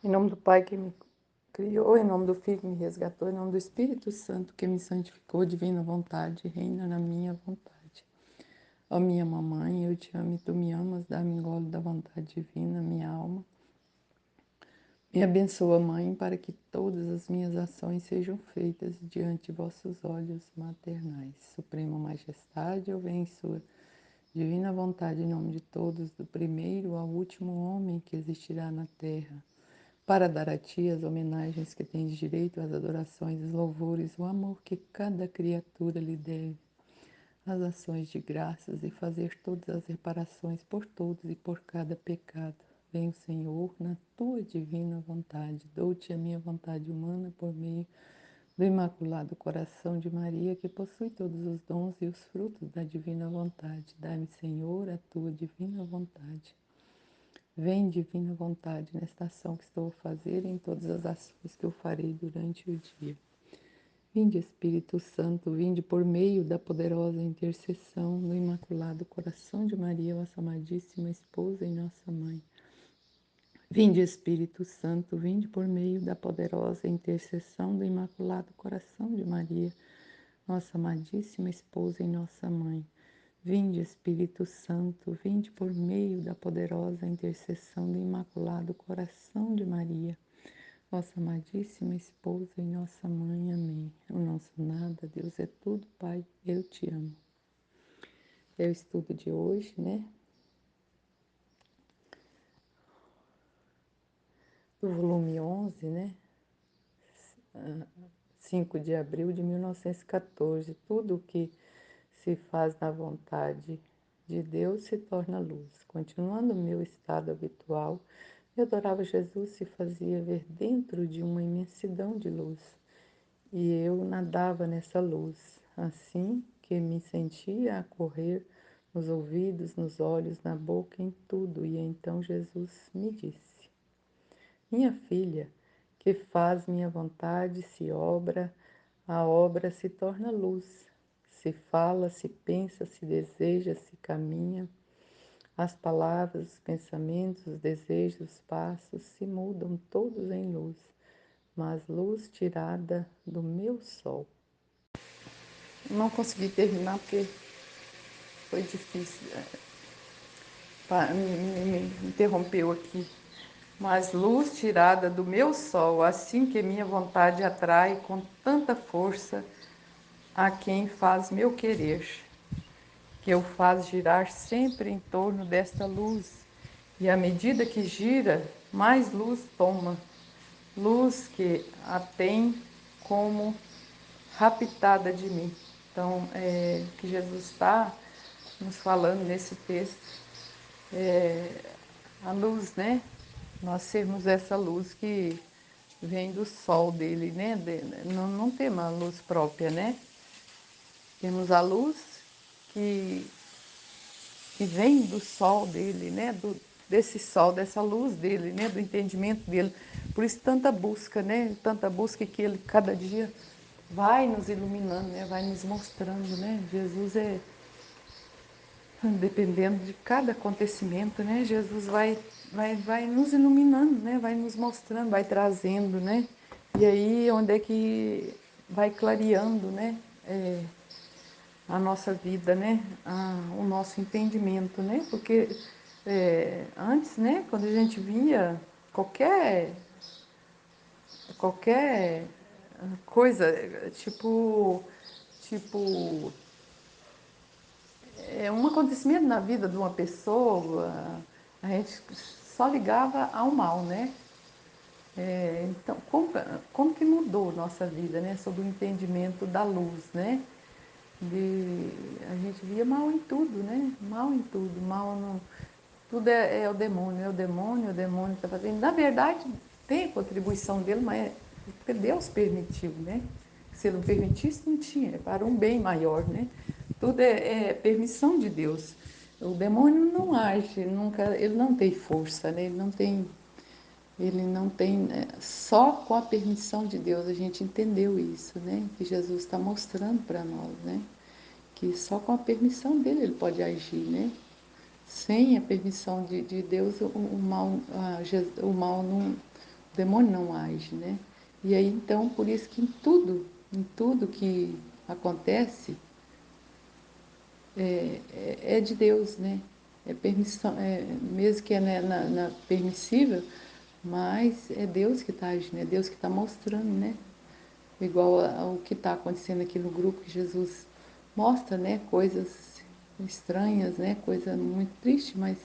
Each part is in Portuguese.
Em nome do Pai que me criou, em nome do Filho que me resgatou, em nome do Espírito Santo que me santificou, divina vontade, reina na minha vontade. Ó minha mamãe, eu te amo e tu me amas, dá-me golo da vontade divina, minha alma. Me abençoa, Mãe, para que todas as minhas ações sejam feitas diante de vossos olhos maternais. Suprema Majestade, eu venho em sua divina vontade, em nome de todos, do primeiro ao último homem que existirá na terra, para dar a ti as homenagens que tens direito, as adorações, os louvores, o amor que cada criatura lhe deve, as ações de graças e fazer todas as reparações por todos e por cada pecado. Venho, Senhor, na tua divina vontade, dou-te a minha vontade humana por meio do Imaculado Coração de Maria, que possui todos os dons e os frutos da divina vontade. Dai-me, Senhor, a tua divina vontade. Vem, divina vontade, nesta ação que estou a fazer e em todas as ações que eu farei durante o dia. Vinde, Espírito Santo, vinde por meio da poderosa intercessão do Imaculado Coração de Maria, vossa amadíssima esposa e nossa mãe. Vinde, Espírito Santo, vinde por meio da poderosa intercessão do Imaculado Coração de Maria, nossa amadíssima esposa e nossa mãe. Vinde, Espírito Santo, vinde por meio da poderosa intercessão do Imaculado Coração de Maria, nossa amadíssima esposa e nossa mãe. Amém. Eu não sou nada, Deus é tudo, Pai, eu te amo. É o estudo de hoje, né? Do volume 11, né? 5 de abril de 1914. Tudo o que se faz na vontade de Deus se torna luz. Continuando o meu estado habitual, eu adorava Jesus, se fazia ver dentro de uma imensidão de luz. E eu nadava nessa luz, assim que me sentia a correr nos ouvidos, nos olhos, na boca, em tudo. E então Jesus me disse: Minha filha, que faz minha vontade, se obra, a obra se torna luz. Se fala, se pensa, se deseja, se caminha, as palavras, os pensamentos, os desejos, os passos se mudam todos em luz, mas luz tirada do meu sol. Não consegui terminar porque foi difícil. Me interrompeu aqui. Mas luz tirada do meu sol, assim que minha vontade atrai com tanta força a quem faz meu querer, que o faz girar sempre em torno desta luz, e à medida que gira, mais luz toma, luz que a tem como raptada de mim. Então, que Jesus está nos falando nesse texto, a luz, né? Nós sermos essa luz que vem do sol dele, né? Não temos a luz própria, né? Temos a luz que, que vem do sol dele, né? Desse sol, dessa luz dele, né? Do entendimento dele. Por isso tanta busca, né? Tanta busca que ele cada dia vai nos iluminando, né? Vai nos mostrando, né? Jesus dependendo de cada acontecimento, né? Jesus vai nos iluminando, né? Vai nos mostrando, vai trazendo, né? E aí onde é que vai clareando, né? A nossa vida, né? O nosso entendimento, né? Porque antes, né? Quando a gente via qualquer qualquer coisa, tipo um acontecimento na vida de uma pessoa, a gente só ligava ao mal, né? Então, como que mudou nossa vida, né? Sob o entendimento da luz, né? A gente via mal em tudo, né? Mal em tudo, mal no, tudo é o demônio está fazendo. Na verdade, tem a contribuição dele, mas porque Deus permitiu, né? Se ele não permitisse, não tinha, é para um bem maior, né? Tudo é permissão de Deus. O demônio não age, nunca, ele não tem força, né? Ele não tem, só com a permissão de Deus a gente entendeu isso, né? Que Jesus está mostrando para nós, né? Que só com a permissão dele ele pode agir, né? Sem a permissão de Deus, o mal O demônio não age, né? E aí, então, por isso que em tudo que acontece, é de Deus, né? É permissão, mesmo que é permissível, mas é Deus que está agindo, é Deus que está mostrando, né? Igual ao que está acontecendo aqui no grupo, que Jesus mostra, né? Coisas estranhas, né? Coisa muito triste, mas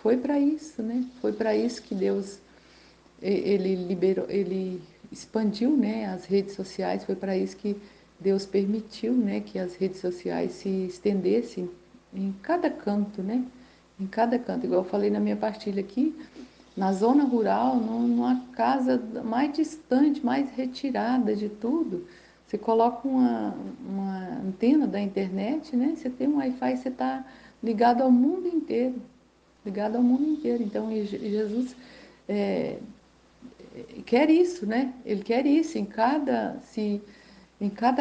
foi para isso, né? Foi para isso que Deus ele liberou, ele expandiu, né, as redes sociais. Foi para isso que Deus permitiu, né, que as redes sociais se estendessem em cada canto, né? Em cada canto, igual eu falei na minha partilha aqui, na zona rural, numa casa mais distante, mais retirada de tudo, você coloca uma antena da internet, né? Você tem um Wi-Fi, você está ligado ao mundo inteiro, ligado ao mundo inteiro. Então, Jesus é, quer isso, né? Ele quer isso em cada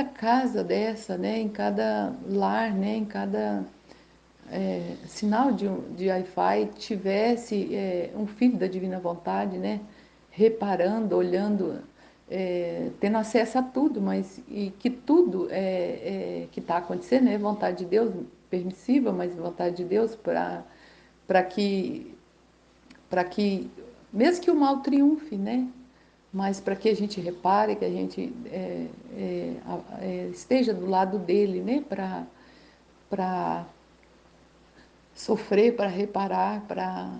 casa dessa, né? Em cada lar, né? Em cada sinal de Wi-Fi tivesse um filho da divina vontade, né? Reparando, olhando, tendo acesso a tudo, mas e que tudo que está acontecendo é vontade de Deus, permissiva, mas vontade de Deus para que para que mesmo que o mal triunfe, né? Mas para que a gente repare, que a gente esteja do lado dele, né? Para sofrer, para reparar, para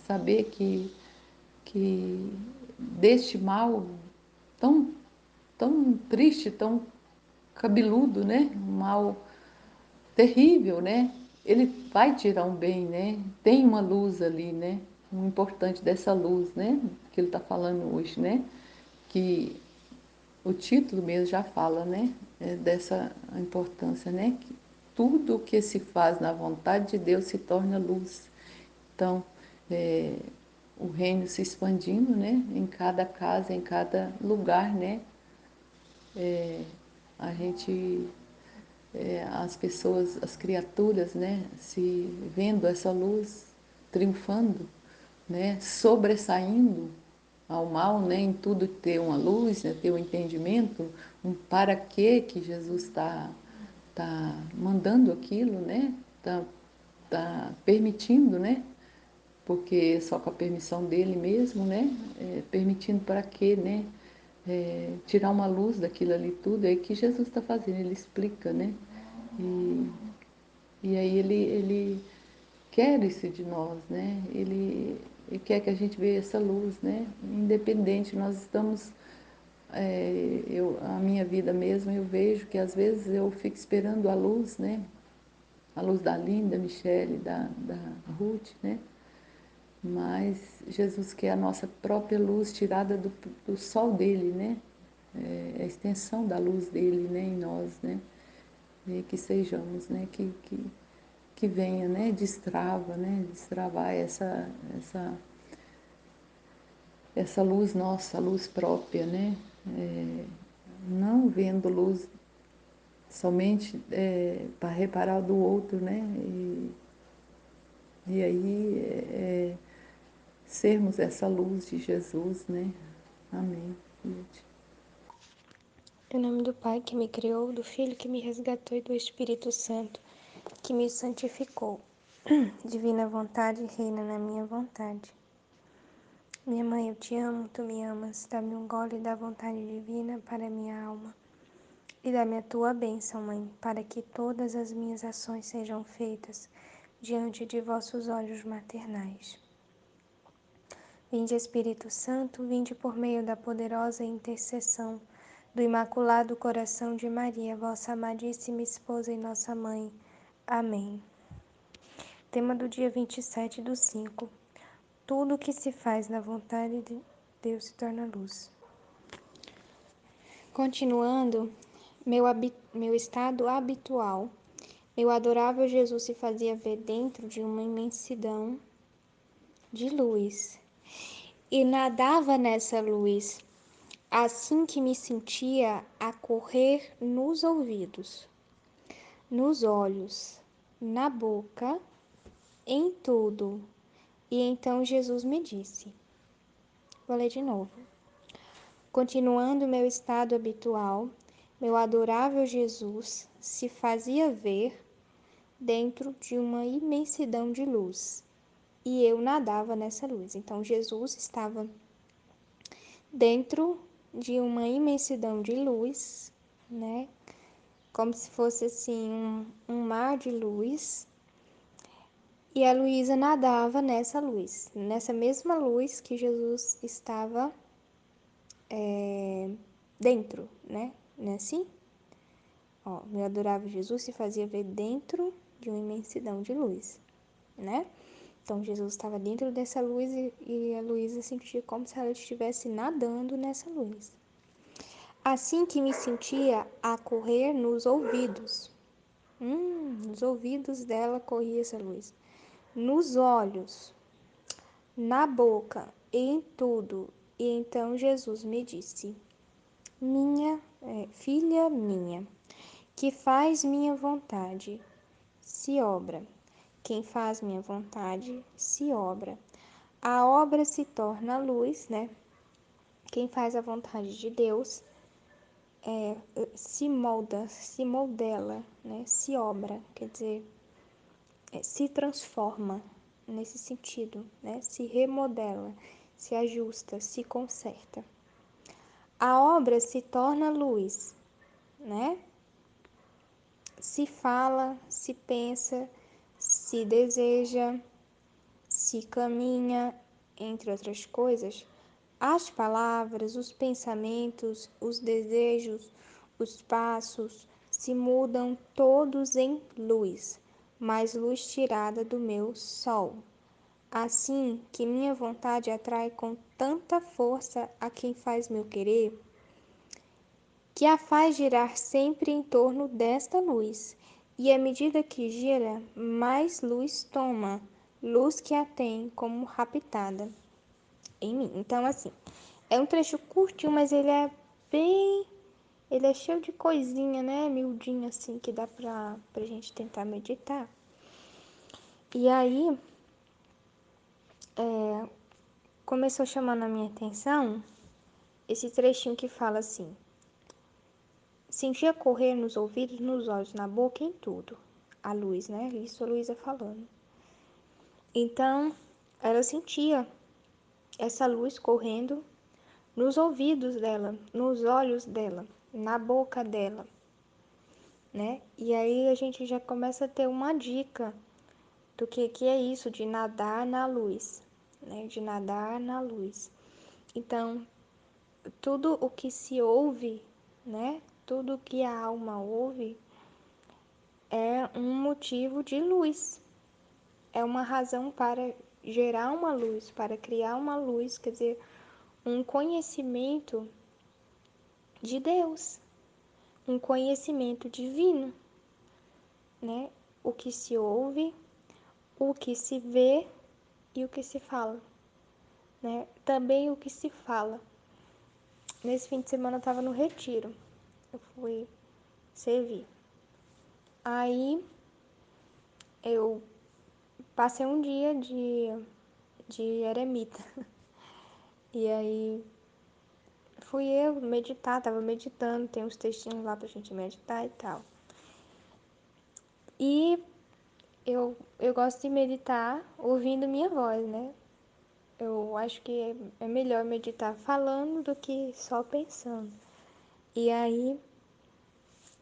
saber que deste mal tão, tão triste, tão cabeludo, né? Um mal terrível, né? Ele vai tirar um bem, né? Tem uma luz ali, né? O importante dessa luz, né? Que ele está falando hoje, né? Que o título mesmo já fala, né? Dessa importância, né? Que tudo o que se faz na vontade de Deus se torna luz. Então, é, o reino se expandindo, né? Em cada casa, em cada lugar, né? A gente, as pessoas, as criaturas, né? Se vendo essa luz triunfando, né? Sobressaindo ao mal, né? Em tudo ter uma luz, né? Ter um entendimento, um para que Jesus tá mandando aquilo, né? Tá permitindo, né? Porque só com a permissão dele mesmo, né? Permitindo para quê, né? Tirar uma luz daquilo ali tudo, é que Jesus está fazendo, ele explica, né? E, e aí ele quer isso de nós, né? Ele quer que a gente veja essa luz, né? Independente, nós estamos, a minha vida mesmo, eu vejo que às vezes eu fico esperando a luz, né? A luz da Linda, Michele, da Ruth, né? Mas Jesus quer a nossa própria luz tirada do sol dele, né? A extensão da luz dele, né, em nós, né? E que sejamos, né? Que venha, né? Destrava, né? Destravar essa luz nossa, a luz própria, né? Não vendo luz somente para reparar o do outro, né? E aí sermos essa luz de Jesus, né? Amém. Em nome do Pai que me criou, do Filho que me resgatou e do Espírito Santo que me santificou. Divina vontade reina na minha vontade. Minha mãe, eu te amo, tu me amas. Dá-me um gole da vontade divina para minha alma. E dá-me a tua bênção, Mãe, para que todas as minhas ações sejam feitas diante de vossos olhos maternais. Vinde, Espírito Santo, vinde por meio da poderosa intercessão do Imaculado Coração de Maria, vossa amadíssima esposa e nossa mãe. Amém. Tema do dia 27/5. Tudo que se faz na vontade de Deus se torna luz. Continuando, meu estado habitual, meu adorável Jesus se fazia ver dentro de uma imensidão de luz e nadava nessa luz, assim que me sentia a correr nos ouvidos, nos olhos, na boca, em tudo. E então Jesus me disse: Vou ler de novo. Continuando meu estado habitual, meu adorável Jesus se fazia ver dentro de uma imensidão de luz, e eu nadava nessa luz. Então Jesus estava dentro de uma imensidão de luz, né? Como se fosse assim um mar de luz. E a Luísa nadava nessa luz, nessa mesma luz que Jesus estava dentro, né? Não é assim? Ó, meu adorável Jesus se fazia ver dentro de uma imensidão de luz, né? Então Jesus estava dentro dessa luz e a Luísa sentia como se ela estivesse nadando nessa luz. Assim que me sentia a correr nos ouvidos. Nos ouvidos dela corria essa luz. Nos olhos, na boca e em tudo. E então Jesus me disse: filha minha, que faz minha vontade, se obra. Quem faz minha vontade, se obra. A obra se torna luz, né? Quem faz a vontade de Deus se molda, se moldela, né? Se obra, quer dizer, se transforma nesse sentido, né? Se remodela, se ajusta, se conserta. A obra se torna luz, né? Se fala, se pensa, se deseja, se caminha, entre outras coisas, as palavras, os pensamentos, os desejos, os passos se mudam todos em luz, mas luz tirada do meu sol. Assim que minha vontade atrai com tanta força a quem faz meu querer, que a faz girar sempre em torno desta luz, e à medida que gira, mais luz toma, luz que a tem como raptada em mim. Então, assim, é um trecho curtinho, mas ele é cheio de coisinha, né, miudinho, assim, que dá pra gente tentar meditar. E aí, começou chamando a minha atenção esse trechinho que fala assim: sentia correr nos ouvidos, nos olhos, na boca, em tudo. A luz, né? Isso a Luísa falando. Então, ela sentia essa luz correndo nos ouvidos dela, nos olhos dela, na boca dela, né? E aí a gente já começa a ter uma dica do que é isso de nadar na luz, né? De nadar na luz. Então, tudo o que se ouve, né? Tudo o que a alma ouve é um motivo de luz. É uma razão para gerar uma luz, para criar uma luz, quer dizer, um conhecimento de Deus, um conhecimento divino, né? O que se ouve, o que se vê e o que se fala, né? Também o que se fala. Nesse fim de semana eu estava no retiro, eu fui servir. Aí eu passei um dia de eremita. E aí fui eu meditar, tava meditando, tem uns textinhos lá pra gente meditar e tal. E eu gosto de meditar ouvindo minha voz, né? Eu acho que é melhor meditar falando do que só pensando. E aí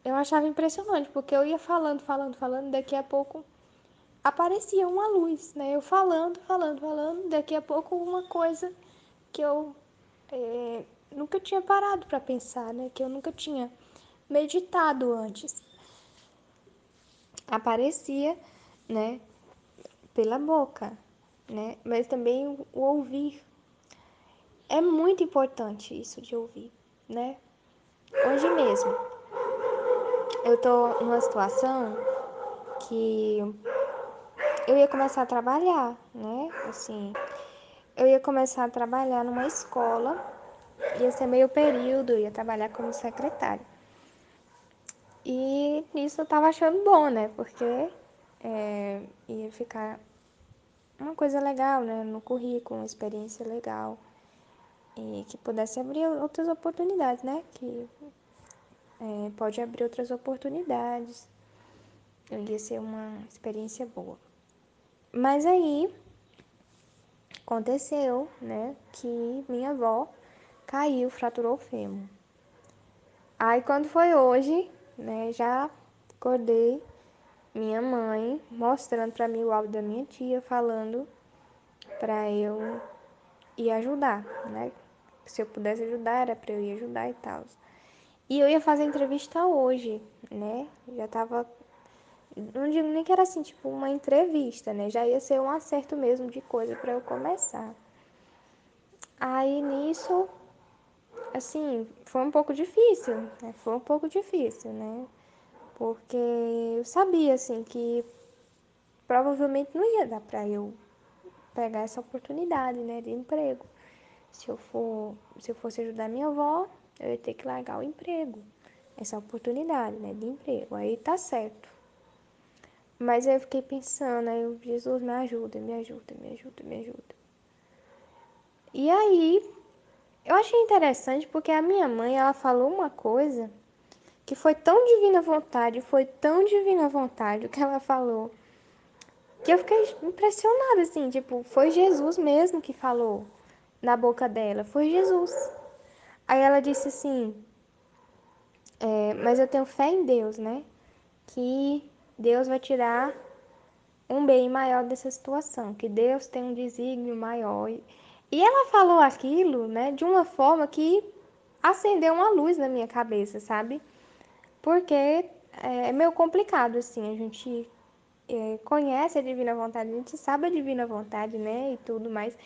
eu achava impressionante, porque eu ia falando, daqui a pouco aparecia uma luz, né? Eu falando, daqui a pouco uma coisa que eu nunca tinha parado para pensar, né? Que eu nunca tinha meditado antes. Aparecia, né? Pela boca, né? Mas também o ouvir. É muito importante isso de ouvir, né? Hoje mesmo, eu tô numa situação que eu ia começar a trabalhar, né? Assim, eu ia começar a trabalhar numa escola, ia ser meio período, ia trabalhar como secretária. E isso eu tava achando bom, né? Porque ia ficar uma coisa legal, né? No currículo, uma experiência legal. e que pudesse abrir outras oportunidades, né? Que pode abrir outras oportunidades. Ia ser uma experiência boa. Mas aí aconteceu, né, que minha avó caiu, fraturou o fêmur. Aí quando foi hoje, né, já acordei, minha mãe mostrando pra mim o áudio da minha tia falando pra eu ir ajudar, né? Se eu pudesse ajudar, era pra eu ir ajudar e tal. E eu ia fazer entrevista hoje, né? Já tava. Não digo nem que era assim, tipo, uma entrevista, né? Já ia ser um acerto mesmo de coisa pra eu começar. Aí nisso, assim, foi um pouco difícil, né? Foi um pouco difícil, né? Porque eu sabia, assim, que provavelmente não ia dar pra eu pegar essa oportunidade, né, de emprego. Se eu fosse ajudar minha avó, eu ia ter que largar o emprego, essa oportunidade, né, de emprego. Aí tá certo. Mas aí eu fiquei pensando, aí eu, Jesus, me ajuda, me ajuda, me ajuda, me ajuda. E aí, eu achei interessante porque a minha mãe, ela falou uma coisa que foi tão divina vontade o que ela falou, que eu fiquei impressionada, assim, tipo, foi Jesus mesmo que falou na boca dela, foi Jesus. Aí ela disse assim, mas eu tenho fé em Deus, né? Que Deus vai tirar um bem maior dessa situação, que Deus tem um desígnio maior. E ela falou aquilo, né, de uma forma que acendeu uma luz na minha cabeça, sabe? Porque é meio complicado, assim, a gente conhece a divina vontade, a gente sabe a divina vontade, né, e tudo mais.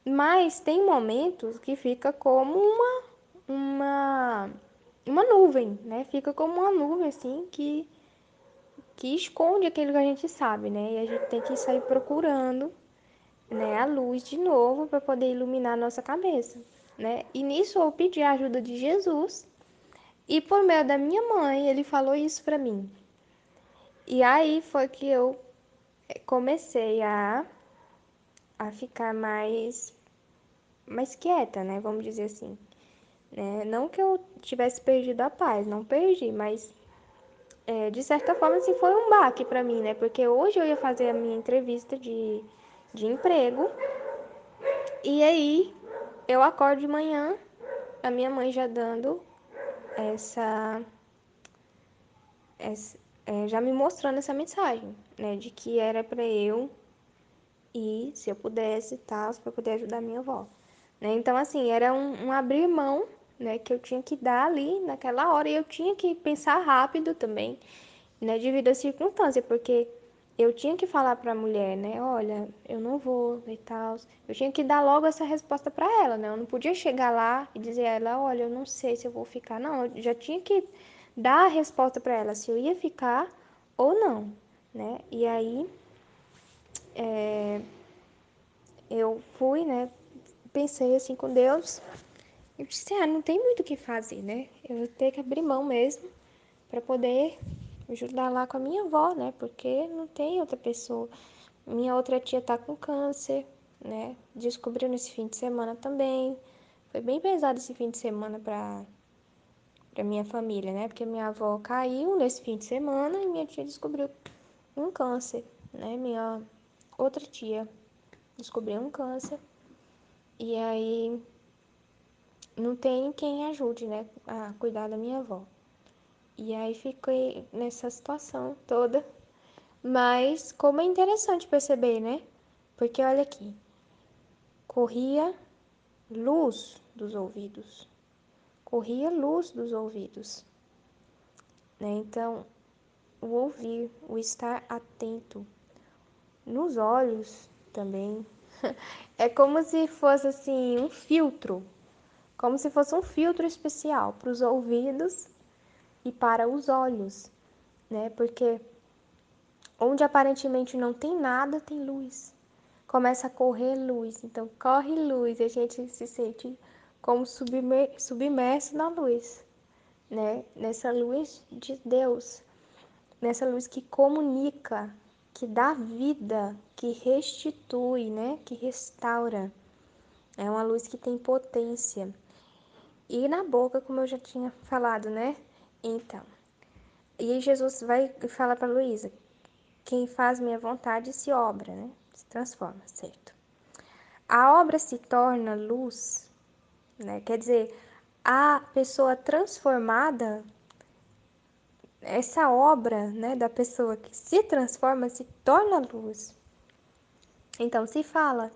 Mas tem momentos que fica como uma, uma nuvem, né? Fica como uma nuvem, assim, que esconde aquilo que a gente sabe, né? E a gente tem que sair procurando, né, a luz de novo para poder iluminar a nossa cabeça, né? E nisso eu pedi a ajuda de Jesus e por meio da minha mãe, ele falou isso para mim. E aí foi que eu comecei a ficar mais quieta, né? Vamos dizer assim. Né? Não que eu tivesse perdido a paz, não perdi, mas de certa forma assim, foi um baque para mim, né? Porque hoje eu ia fazer a minha entrevista de emprego e aí eu acordo de manhã, a minha mãe já dando essa, já me mostrando essa mensagem, né? De que era para eu ir, se eu pudesse, tal, para poder ajudar minha avó. Né? Então, assim, era um abrir mão, né, que eu tinha que dar ali naquela hora e eu tinha que pensar rápido também, né, devido às circunstâncias, porque eu tinha que falar para a mulher, né, olha, eu não vou e tal. Eu tinha que dar logo essa resposta para ela, né? Eu não podia chegar lá e dizer a ela, olha, eu não sei se eu vou ficar. Não, eu já tinha que dar a resposta para ela se eu ia ficar ou não, né? E aí eu fui, né, pensei assim com Deus. Eu disse, não tem muito o que fazer, né? Eu vou ter que abrir mão mesmo para poder ajudar lá com a minha avó, né? Porque não tem outra pessoa. Minha outra tia tá com câncer, né? Descobriu nesse fim de semana também. Foi bem pesado esse fim de semana para minha família, né? Porque minha avó caiu nesse fim de semana e minha tia descobriu um câncer, né? Minha outra tia descobriu um câncer. E aí não tem quem ajude, né, a cuidar da minha avó. E aí fiquei nessa situação toda. Mas como é interessante perceber, né? Porque olha aqui, corria luz dos ouvidos. Corria luz dos ouvidos, né? Então, o ouvir, o estar atento nos olhos também. É como se fosse assim um filtro, como se fosse um filtro especial para os ouvidos e para os olhos, né? Porque onde aparentemente não tem nada, tem luz. Começa a correr luz, então corre luz, a gente se sente como submerso na luz, né? Nessa luz de Deus, nessa luz que comunica, que dá vida, que restitui, né? Que restaura. É uma luz que tem potência. E na boca, como eu já tinha falado, né? Então, e aí Jesus vai e fala para Luísa: quem faz minha vontade se obra, né? Se transforma, certo? A obra se torna luz, né? Quer dizer, a pessoa transformada, essa obra, né, da pessoa que se transforma se torna luz. Então se fala,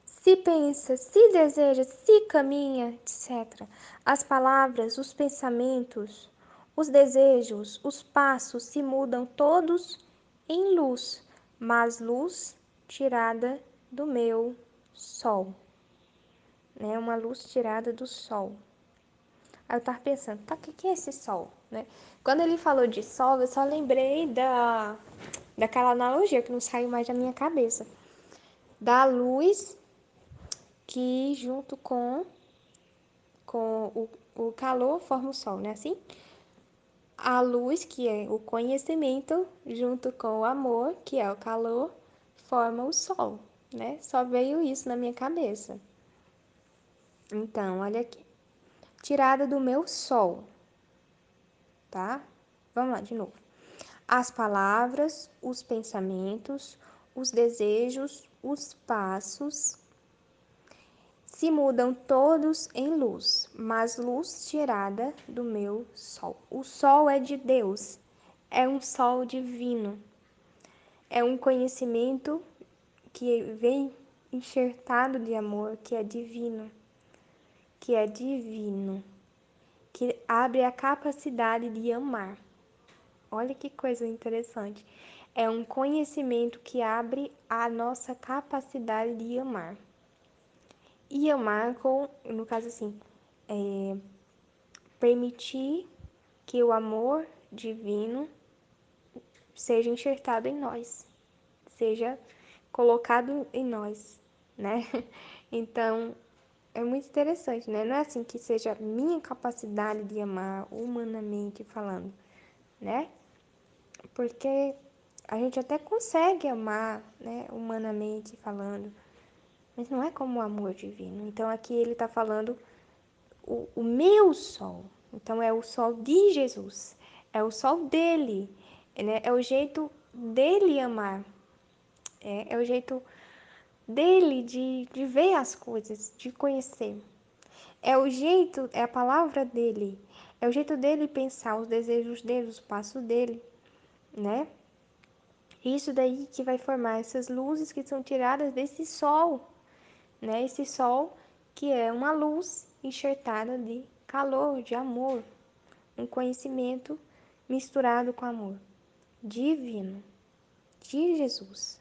se pensa, se deseja, se caminha, etc. As palavras, os pensamentos, os desejos, os passos se mudam todos em luz, mas luz tirada do meu sol, né? Uma luz tirada do sol. Aí eu tava pensando, tá, o que é esse sol, né? Quando ele falou de sol, eu só lembrei daquela analogia que não saiu mais da minha cabeça. Da luz que junto com o calor forma o sol, né? Assim? A luz, que é o conhecimento, junto com o amor, que é o calor, forma o sol, né? Só veio isso na minha cabeça. Então, olha aqui. Tirada do meu sol, tá? Vamos lá de novo. As palavras, os pensamentos, os desejos, os passos se mudam todos em luz, mas luz tirada do meu sol. O sol é de Deus, é um sol divino, é um conhecimento que vem enxertado de amor, que é divino, que abre a capacidade de amar. Olha que coisa interessante. É um conhecimento que abre a nossa capacidade de amar. E amar com, no caso assim, permitir que o amor divino seja enxertado em nós, seja colocado em nós, né? Então, é muito interessante, né? Não é assim que seja minha capacidade de amar humanamente falando, né? Porque a gente até consegue amar, né, humanamente falando, mas não é como o amor divino. Então aqui ele está falando o meu sol. Então é o sol de Jesus, é o sol dele, né? É o jeito dele amar, é o jeito dele de ver as coisas, de conhecer. É o jeito, é a palavra dele, é o jeito dele pensar, os desejos dele, os passos dele, né? Isso daí que vai formar essas luzes que são tiradas desse sol, né? Esse sol que é uma luz enxertada de calor, de amor, um conhecimento misturado com amor divino de Jesus.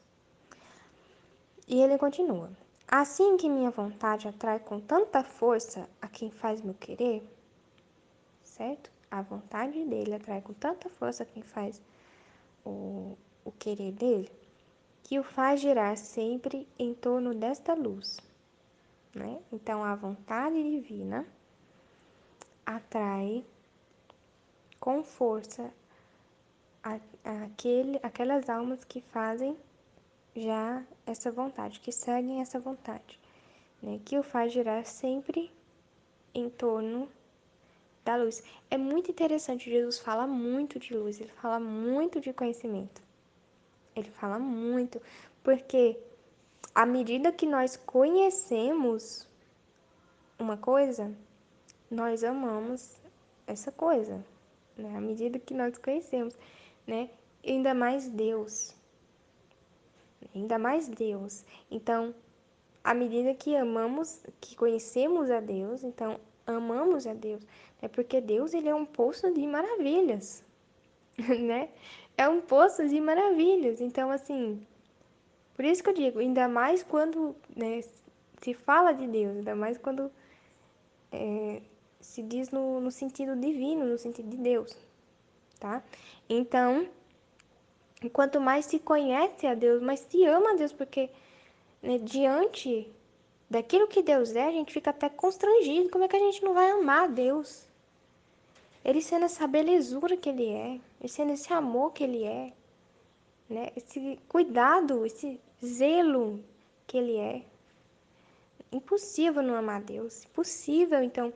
E ele continua: assim que minha vontade atrai com tanta força a quem faz meu querer, certo? A vontade dele atrai com tanta força a quem faz o querer dele, que o faz girar sempre em torno desta luz, né? Então a vontade divina atrai com força aquelas almas que fazem já essa vontade, que seguem essa vontade, né? Que o faz girar sempre em torno da luz. É muito interessante, Jesus fala muito de luz, ele fala muito de conhecimento. Ele fala muito, porque à medida que nós conhecemos uma coisa, nós amamos essa coisa, né? À medida que nós conhecemos, né? Ainda mais Deus, ainda mais Deus. Então, à medida que amamos, que conhecemos a Deus, então amamos a Deus, é porque Deus ele é um poço de maravilhas, né? É um poço de maravilhas. Então, assim, por isso que eu digo, ainda mais quando, né, se fala de Deus, ainda mais quando se diz no sentido divino, no sentido de Deus, tá? Então, quanto mais se conhece a Deus, mais se ama a Deus, porque né, diante daquilo que Deus é, a gente fica até constrangido. Como é que a gente não vai amar a Deus? Ele sendo essa belezura que Ele é, ele sendo esse amor que Ele é, né? Esse cuidado, esse zelo que Ele é. impossível não amar Deus, impossível. Então,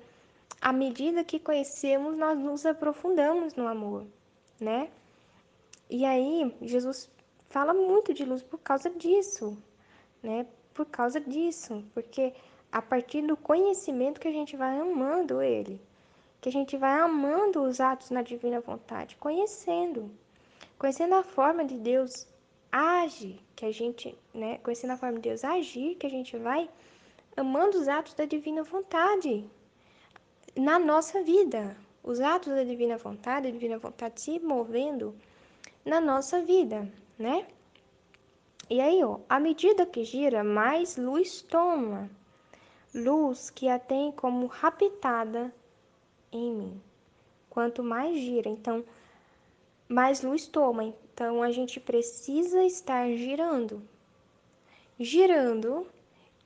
à medida que conhecemos, nós nos aprofundamos no amor, né? E aí, Jesus fala muito de luz por causa disso, né? Por causa disso, porque a partir do conhecimento que a gente vai amando Ele, que a gente vai amando os atos na divina vontade, conhecendo a forma de Deus age, que a gente, né? Conhecendo a forma de Deus agir, que a gente vai amando os atos da divina vontade na nossa vida. Os atos da divina vontade, a divina vontade se movendo na nossa vida, né? E aí, ó, à medida que gira, mais luz toma. Luz que a tem como raptada em mim. Quanto mais gira, então, mais luz toma. Então, a gente precisa estar girando. Girando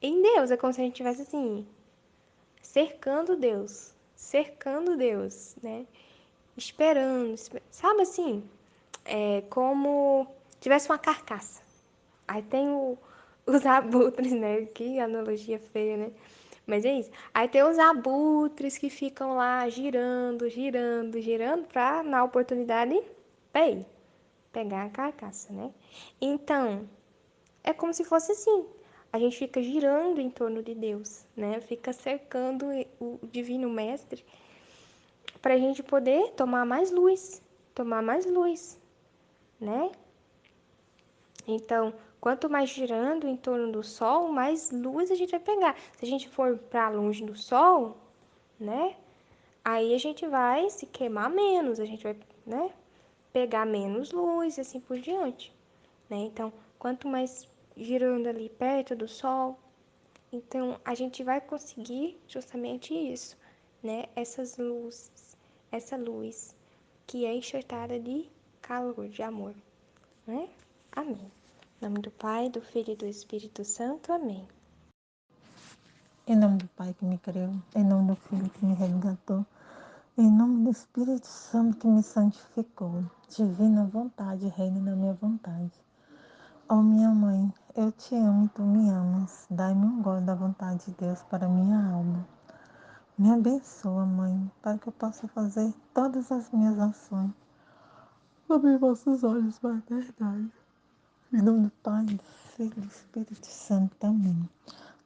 em Deus. É como se a gente estivesse assim, cercando Deus, né? Esperando, sabe assim? É como tivesse uma carcaça. Aí tem os abutres, né? Que analogia feia, né? Mas é isso. Aí tem os abutres que ficam lá girando, pra, na oportunidade, bem, pegar a carcaça, né? Então, é como se fosse assim. A gente fica girando em torno de Deus, né? Fica cercando o Divino Mestre para a gente poder tomar mais luz, né? Então, quanto mais girando em torno do Sol, mais luz a gente vai pegar. Se a gente for para longe do Sol, né? Aí a gente vai se queimar menos, a gente vai, né? Pegar menos luz e assim por diante, né? Então, quanto mais girando ali perto do Sol, então a gente vai conseguir justamente isso, né? Essa luz que é enxertada de calor, de amor, né? Amém. Em nome do Pai, do Filho e do Espírito Santo. Amém. Em nome do Pai que me criou, em nome do Filho que me resgatou, em nome do Espírito Santo que me santificou, divina vontade reina na minha vontade. Ó minha mãe, eu te amo e tu me amas, dai-me um gole da vontade de Deus para minha alma. Me abençoa, mãe, para que eu possa fazer todas as minhas ações. Abre vossos olhos para a verdade. Em nome do Pai, do Filho e do Espírito Santo também.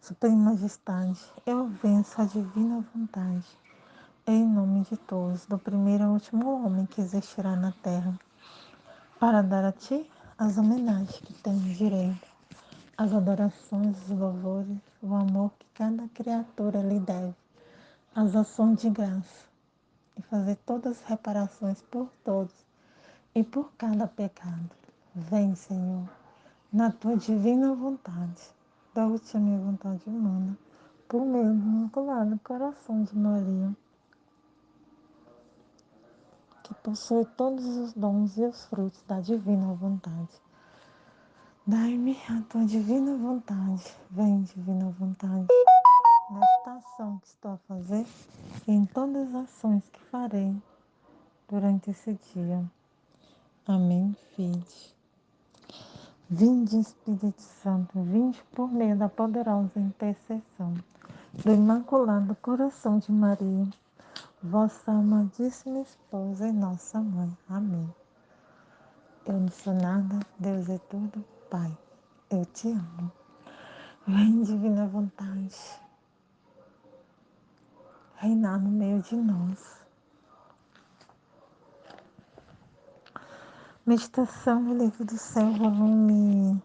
Suprema Majestade, eu venço a divina vontade. Em nome de todos, do primeiro ao último homem que existirá na terra, para dar a ti as homenagens que tens direito, as adorações, os louvores, o amor que cada criatura lhe deve, as ações de graça, e fazer todas as reparações por todos e por cada pecado. Vem, Senhor, na tua divina vontade, dou-te a minha vontade humana, por meio do imaculado coração de Maria, que possui todos os dons e os frutos da divina vontade. Dai-me a tua divina vontade, vem, divina vontade, nesta ação que estou a fazer e em todas as ações que farei durante esse dia. Amém, filhos. Vinde, Espírito Santo, vinde por meio da poderosa intercessão do Imaculado Coração de Maria, vossa amadíssima esposa e nossa mãe. Amém. Eu não sou nada, Deus é tudo, Pai, eu te amo. Vem, divina vontade, reinar no meio de nós. Meditação no Livro do Céu, volume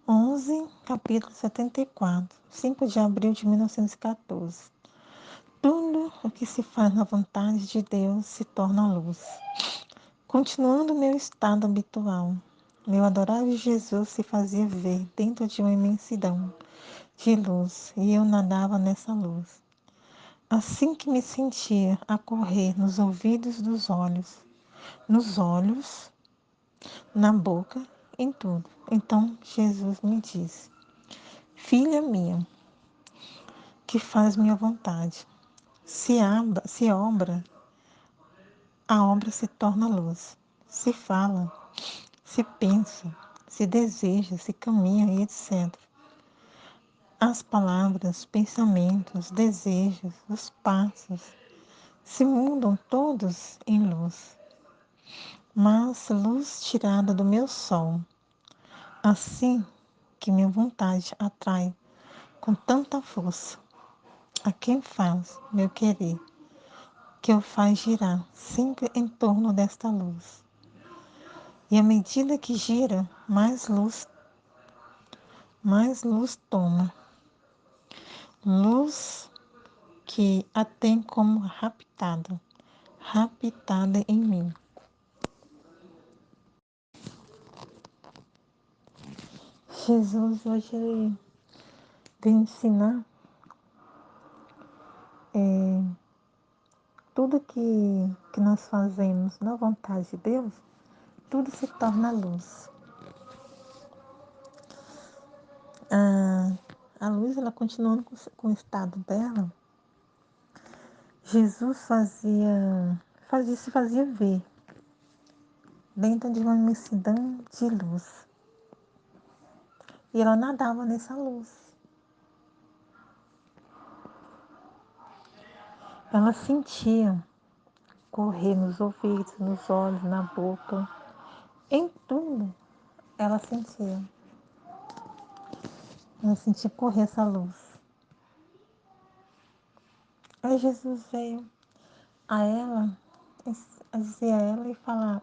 11, capítulo 74, 5 de abril de 1914. Tudo o que se faz na vontade de Deus se torna luz. Continuando meu estado habitual, meu adorável Jesus se fazia ver dentro de uma imensidão de luz e eu nadava nessa luz. Assim que me sentia a correr nos ouvidos dos olhos, nos olhos, na boca, em tudo. Então Jesus me disse: Filha minha, que faz minha vontade, se obra, a obra se torna luz. Se fala, se pensa, se deseja, se caminha e etc. As palavras, pensamentos, desejos, os passos se mudam todos em luz, mas luz tirada do meu sol. Assim que minha vontade atrai com tanta força a quem faz meu querer, que o faz girar sempre em torno desta luz. E à medida que gira, mais luz toma. Luz que a tem como raptada em mim. Jesus hoje ele vem ensinar tudo que nós fazemos na vontade de Deus, tudo se torna luz. A luz, ela continuando com o estado dela, Jesus se fazia ver dentro de uma imensidão de luz. E ela nadava nessa luz. Ela sentia correr nos ouvidos, nos olhos, na boca, em tudo ela sentia. Ela sentia correr essa luz. Aí Jesus veio a ela, a dizer a ela e falar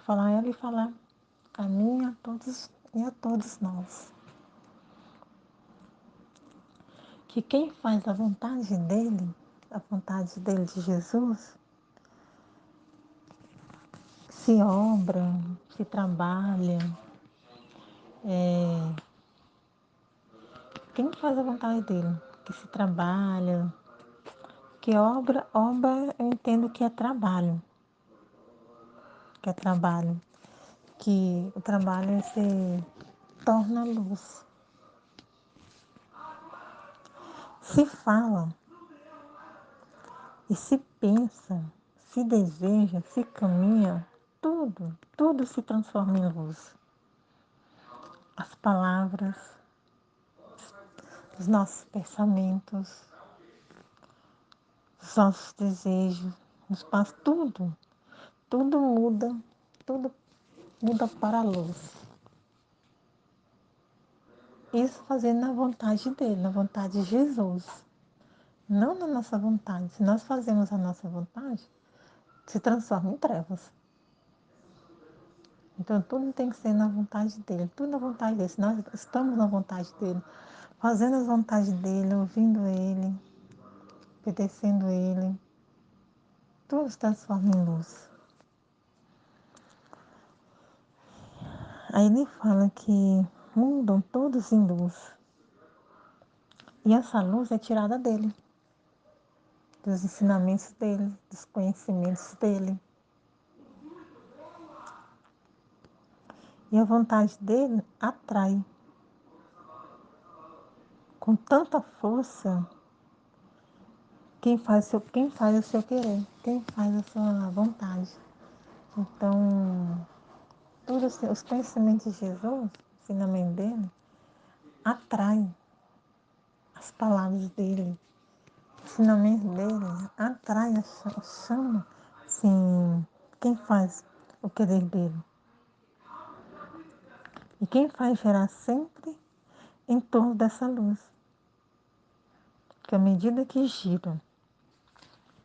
a ela e falar a mim e a todos nós. Que quem faz a vontade dele de Jesus, se obra, se trabalha, quem faz a vontade dele, que se trabalha, que obra eu entendo que é trabalho, que o trabalho se torna luz. Se fala e se pensa, se deseja, se caminha, tudo se transforma em luz. As palavras, os nossos pensamentos, os nossos desejos, os passos, tudo muda, tudo muda para a luz. Isso fazendo na vontade dele, na vontade de Jesus, não na nossa vontade. Se nós fazemos a nossa vontade, se transforma em trevas. Então tudo tem que ser na vontade dele, tudo na vontade dele. Se nós estamos na vontade dele, fazendo as vontades dele, ouvindo ele, obedecendo ele, tudo se transforma em luz. Aí ele fala que mudam todos em luz. E essa luz é tirada dele, dos ensinamentos dele, dos conhecimentos dele. E a vontade dele atrai com tanta força quem faz o seu querer, quem faz a sua vontade. Então, todos os conhecimentos de Jesus, o ensinamento dele, atrai as palavras dele, o ensinamento dele atrai chama, assim, quem faz o querer dele. E quem faz gerar sempre em torno dessa luz. Que à medida que gira,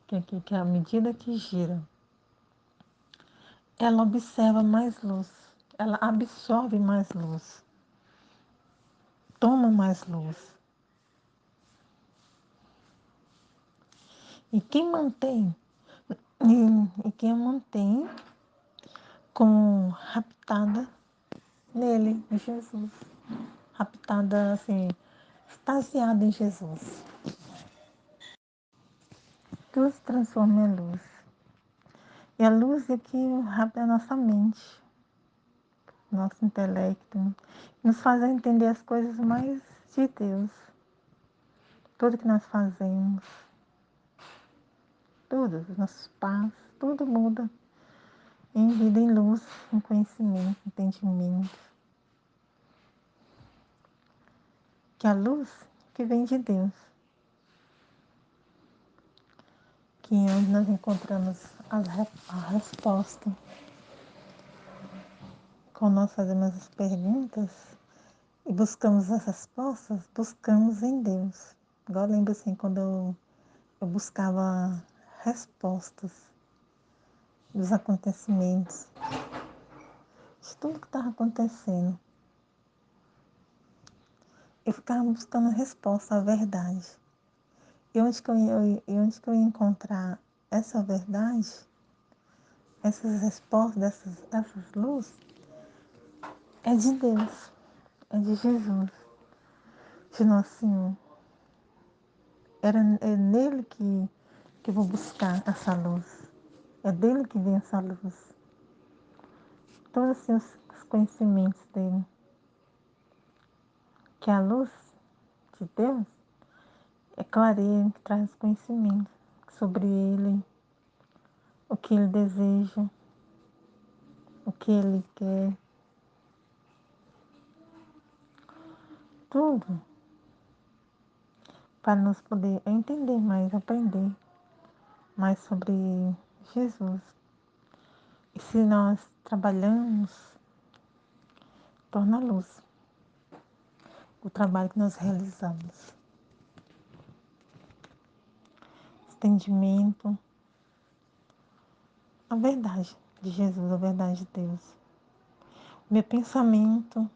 que à medida que gira, ela observa mais luz, ela absorve mais luz, toma mais luz. E quem mantém, e quem a mantém como raptada nele, em Jesus. Raptada assim, extasiada em Jesus. Tudo se transforma em luz. E a luz é que rapta a nossa mente, nosso intelecto, nos faz entender as coisas mais de Deus. Tudo que nós fazemos, tudo, os nossos passos, tudo muda em vida, em luz, em conhecimento, entendimento. que a luz que vem de Deus, que é onde nós encontramos a resposta. Quando nós fazemos as perguntas e buscamos as respostas, buscamos em Deus. Igual eu lembro assim, quando eu buscava respostas dos acontecimentos, de tudo que estava acontecendo. Eu ficava buscando a resposta, a verdade. E onde que eu ia encontrar essa verdade, essas respostas, essas luzes, é de Deus, é de Jesus, de Nosso Senhor. É nele que eu vou buscar essa luz. É dele que vem essa luz. Todos assim, os conhecimentos dele. Que a luz de Deus é clareia, que traz conhecimento sobre ele, o que ele deseja, o que ele quer. Tudo para nos poder entender mais, aprender mais sobre Jesus. E se nós trabalhamos, torna luz o trabalho que nós realizamos. Entendimento, a verdade de Jesus, a verdade de Deus. Meu pensamento,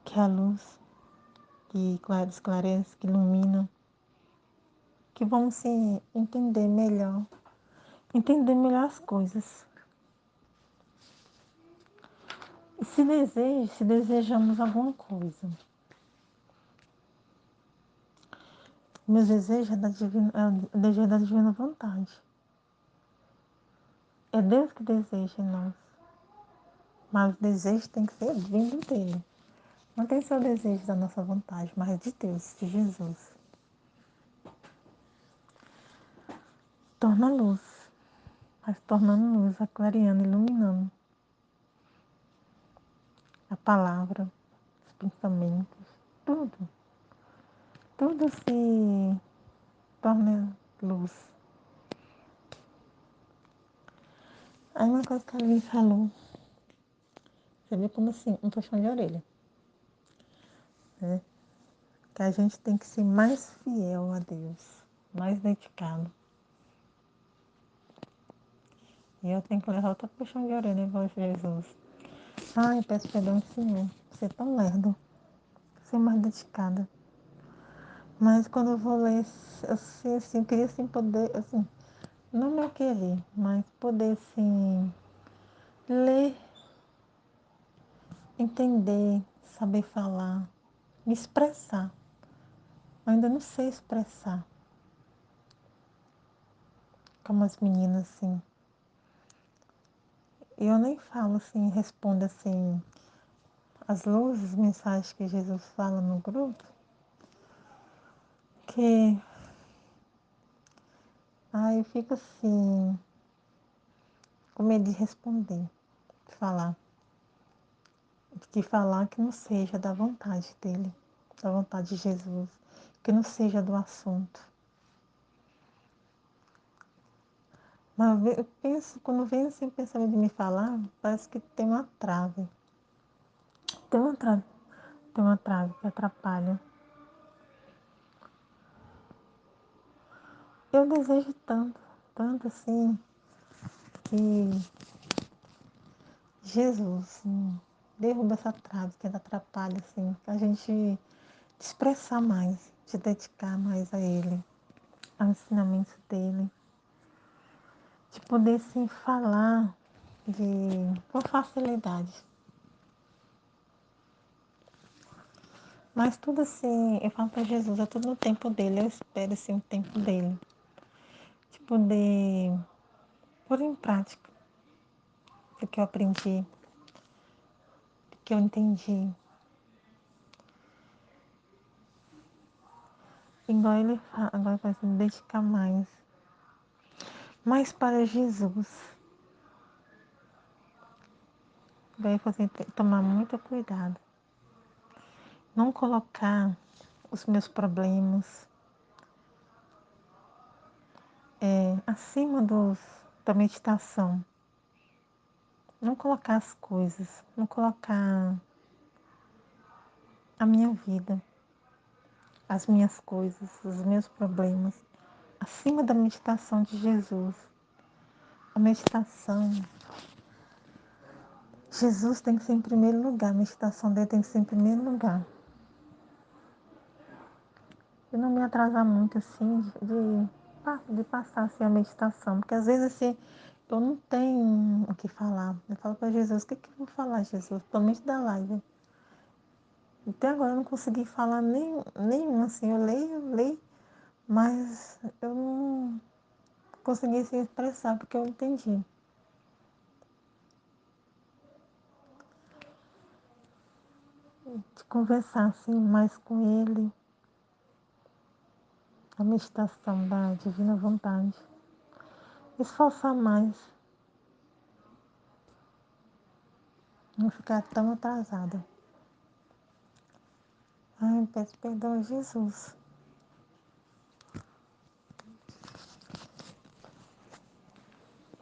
que é a luz que esclarece, que ilumina, que vamos se entender melhor as coisas. E se desejamos alguma coisa, meus desejos é o desejo da divina vontade. É Deus que deseja em nós. Mas o desejo tem que ser vindo dele. Não tem só o desejo da nossa vontade, mas de Deus, de Jesus. Torna luz, mas tornando luz, clareando, iluminando a palavra, os pensamentos, tudo. Tudo se torna luz. Aí uma coisa que a Aline falou, você vê como assim, um puxão de orelha, né? Que a gente tem que ser mais fiel a Deus, mais dedicado. E eu tenho que levar outra puxão de orelha igual Jesus. Ai, peço perdão, Senhor, você é tão lerdo, ser mais dedicada. Mas quando eu vou ler, assim, eu queria assim poder, assim, não meu querer, mas poder assim, ler, entender, saber falar, me expressar. Eu ainda não sei expressar como as meninas, assim. Eu nem falo assim, respondo assim, as luzes, mensagens que Jesus fala no grupo, que aí eu fico assim, com medo de responder, de falar. De falar que não seja da vontade dele, da vontade de Jesus, que não seja do assunto. Mas eu penso, quando vem assim o pensamento de me falar, parece que tem uma trave. Tem uma trave, tem uma trave que atrapalha. Eu desejo tanto, tanto assim, que Jesus assim, derruba essa trave que atrapalha, assim, a gente expressar mais, se dedicar mais a Ele, aos ensinamentos dele, de poder sim falar com facilidade. Mas tudo assim, eu falo para Jesus, é tudo no tempo dele, eu espero assim o tempo dele. De poder pôr em prática o que eu aprendi, o que eu entendi. Igual ele fala, agora vai se dedicar mais para Jesus. Daí você tem que tomar muito cuidado. não colocar os meus problemas acima da meditação. Não colocar as coisas, não colocar a minha vida, as minhas coisas, os meus problemas acima da meditação de Jesus. A meditação, Jesus tem que ser em primeiro lugar, a meditação dele tem que ser em primeiro lugar. E não me atrasar muito assim de passar assim, a meditação, porque às vezes assim, eu não tenho o que falar. Eu falo para Jesus, o que eu vou falar, Jesus? Principalmente da live. Até agora eu não consegui falar nenhum, assim, eu leio, mas eu não consegui se expressar, porque eu entendi. De conversar assim mais com ele, a meditação da divina vontade. Esforçar mais, não ficar tão atrasada. Ai, peço perdão a Jesus.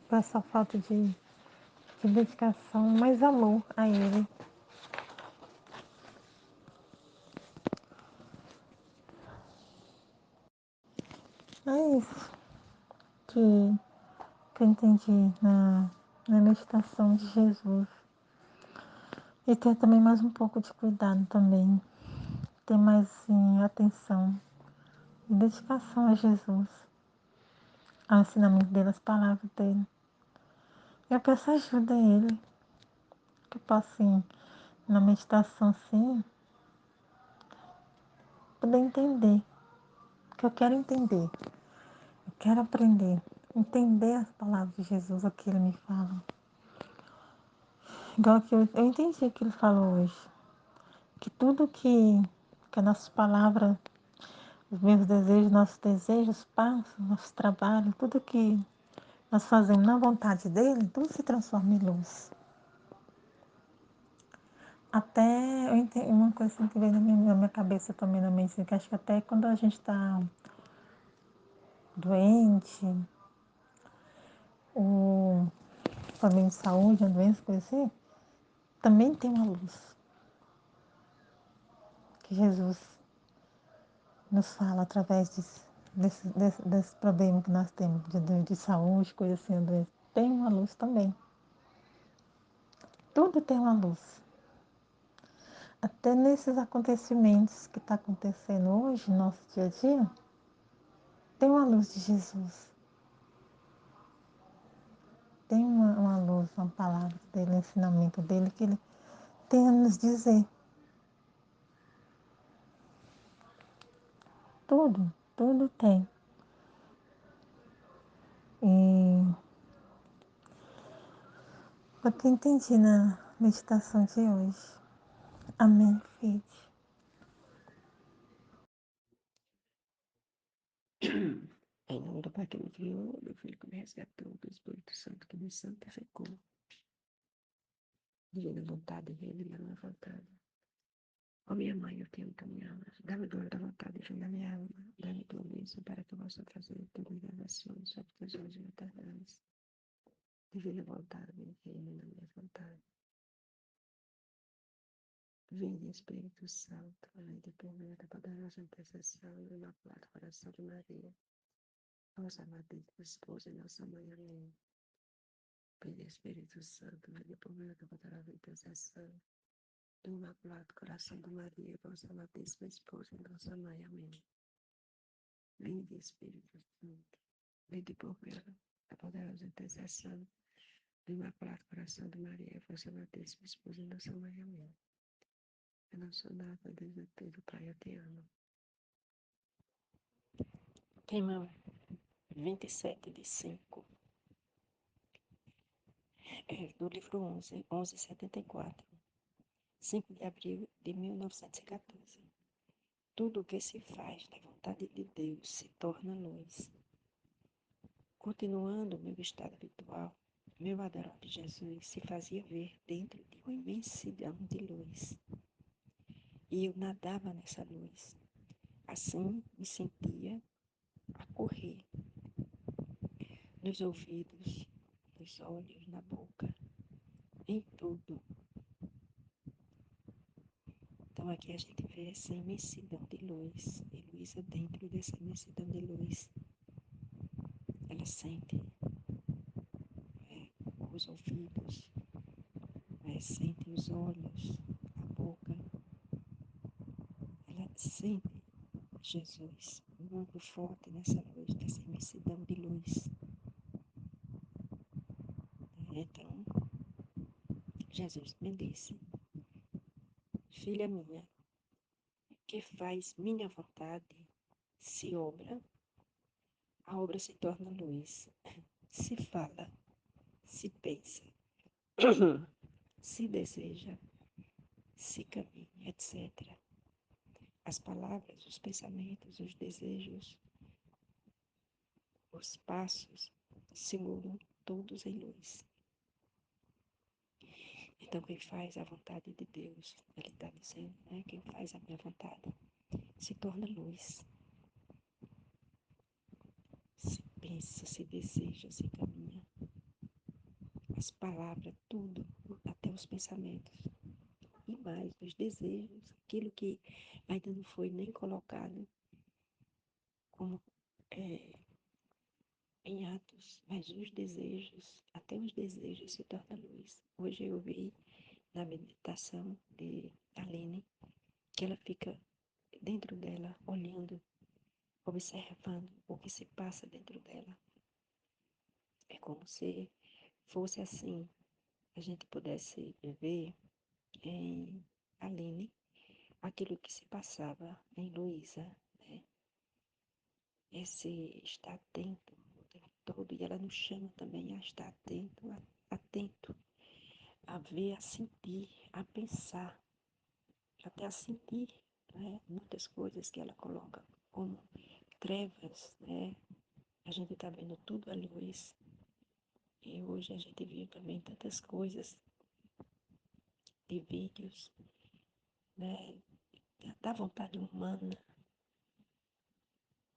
Por essa falta de dedicação, mais amor a ele. É isso que eu entendi na meditação de Jesus. E ter também mais um pouco de cuidado também. Ter mais assim, atenção e dedicação a Jesus. Ao ensinamento dele, às palavras dele. Eu peço ajuda a ele. Que eu possa, assim, na meditação, assim, poder entender. Que eu quero entender. Eu quero aprender. Entender as palavras de Jesus, o que ele me fala. Igual que eu entendi o que ele falou hoje. Que tudo que a nossa palavra, os meus desejos, nossos desejos, passos, nosso trabalho, tudo que nós fazemos na vontade dele, tudo se transforma em luz. Até eu entendi uma coisa assim que veio na minha cabeça também, na mente, que acho que até quando a gente está doente, ou problema de saúde, uma doença, coisa assim, também tem uma luz que Jesus nos fala através desse problema que nós temos de saúde, coisa assim, doença. Tem uma luz também. Tudo tem uma luz. Até nesses acontecimentos que está acontecendo hoje, no nosso dia a dia, tem uma luz de Jesus. Tem uma luz, uma palavra dele, um ensinamento dele que ele tem a nos dizer. Tudo tem. E foi o que eu entendi na meditação de hoje. Amém, filho. Em nome do Pai que me criou, do Filho que me resgatou, do Espírito Santo que me santificou. Divina vontade, reina da minha vontade. Ó minha mãe, eu te amo, tu me amas. Dá-me dor da vontade, fim da minha alma. Dá-me tua bênção para que eu possa fazer tuas revelações sobre teus olhos maternais. Divina vontade, reina da minha vontade. Vinde, Espírito Santo, vinde por meio da poderosa intercessão do Imaculado Coração de Maria, nossa amadíssima esposa e nossa mãe. Amém. Vinde, Espírito Santo, vinde por meio da poderosa intercessão do Imaculado Coração de Maria, vossa amadíssima esposa e nossa mãe. Amém. Vinde, Espírito Santo, vinde por meio da poderosa intercessão do Imaculado Coração de Maria, vossa amadíssima esposa e nossa mãe. Amém. Eu não sou nada desde tudo, Pai, eu te amo. Tema 27/5 do livro 1174, 5 de abril de 1914. Tudo o que se faz da vontade de Deus se torna luz. Continuando meu estado habitual, meu adorado Jesus se fazia ver dentro de uma imensidão de luz. E eu nadava nessa luz. Assim me sentia a correr nos ouvidos, nos olhos, na boca, em tudo. Então aqui a gente vê essa imensidão de luz, e Luísa dentro dessa imensidão de luz, ela sente os ouvidos, sente os olhos, a boca, ela sente Jesus muito forte nessa luz, nessa imensidão de luz. Então, Jesus me disse, filha minha, que faz minha vontade, se obra, a obra se torna luz. Se fala, se pensa, se deseja, se caminha, etc. As palavras, os pensamentos, os desejos, os passos se mudam todos em luz. Então, quem faz a vontade de Deus, ele está dizendo, né? Quem faz a minha vontade, se torna luz. Se pensa, se deseja, se caminha. As palavras, tudo, até os pensamentos. E mais, os desejos, aquilo que ainda não foi nem colocado como em atos, mas os desejos, até os desejos se tornam luz. Hoje eu vi na meditação de Aline que ela fica dentro dela, olhando, observando o que se passa dentro dela. É como se fosse assim, a gente pudesse ver em Aline aquilo que se passava em Luísa, né? Esse estar atento o tempo todo, e ela nos chama também a estar atento, atento, a ver, a sentir, a pensar, até a sentir, né? Muitas coisas que ela coloca como trevas, né? A gente está vendo tudo à luz. E hoje a gente viu também tantas coisas de vídeos, né? Da vontade humana,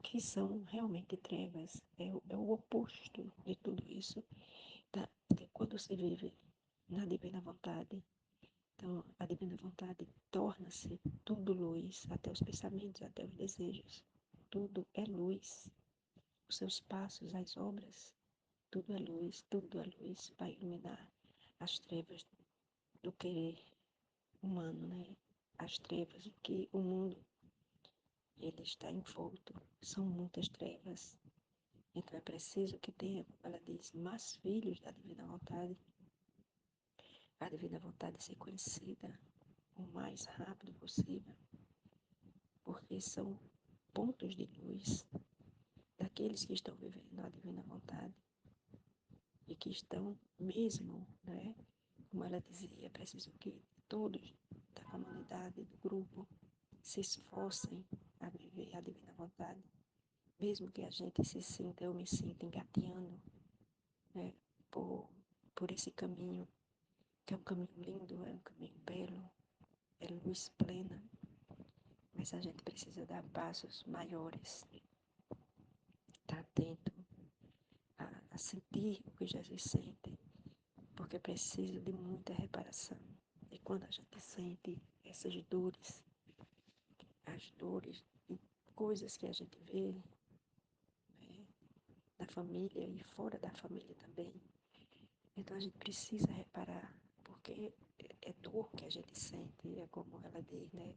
que são realmente trevas. É o oposto de tudo isso. Tá? Quando se vive na divina vontade, então a divina vontade torna-se tudo luz, até os pensamentos, até os desejos. Tudo é luz. Os seus passos, as obras, tudo é luz para iluminar as trevas do querer humano, né? As trevas em que o mundo ele está envolto, são muitas trevas. Então é preciso que tenha, como ela diz, mais filhos da divina vontade, a divina vontade ser conhecida o mais rápido possível, porque são pontos de luz daqueles que estão vivendo a divina vontade e que estão mesmo, né? Como ela dizia, é preciso que todos da comunidade, do grupo, se esforcem a viver a divina vontade, mesmo que a gente se sinta, eu me sinta engateando, né, por esse caminho, que é um caminho lindo, é um caminho belo, é luz plena, mas a gente precisa dar passos maiores, estar atento a sentir o que Jesus sente, porque precisa de muita reparação. E quando a gente sente essas dores, as dores e coisas que a gente vê, né, da família e fora da família também, então a gente precisa reparar, porque é dor que a gente sente, é como ela diz, né?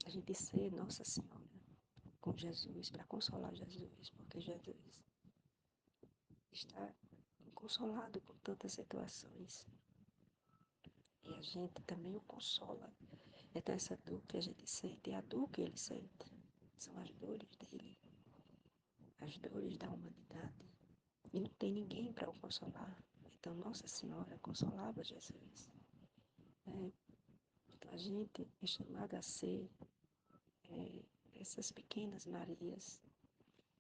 A gente ser Nossa Senhora com Jesus, para consolar Jesus, porque Jesus está consolado com tantas situações e a gente também o consola. Então essa dor que a gente sente é a dor que ele sente, são as dores dele, as dores da humanidade, e não tem ninguém para o consolar. Então Nossa Senhora consolava Jesus, né? Então a gente é chamado a ser essas pequenas Marias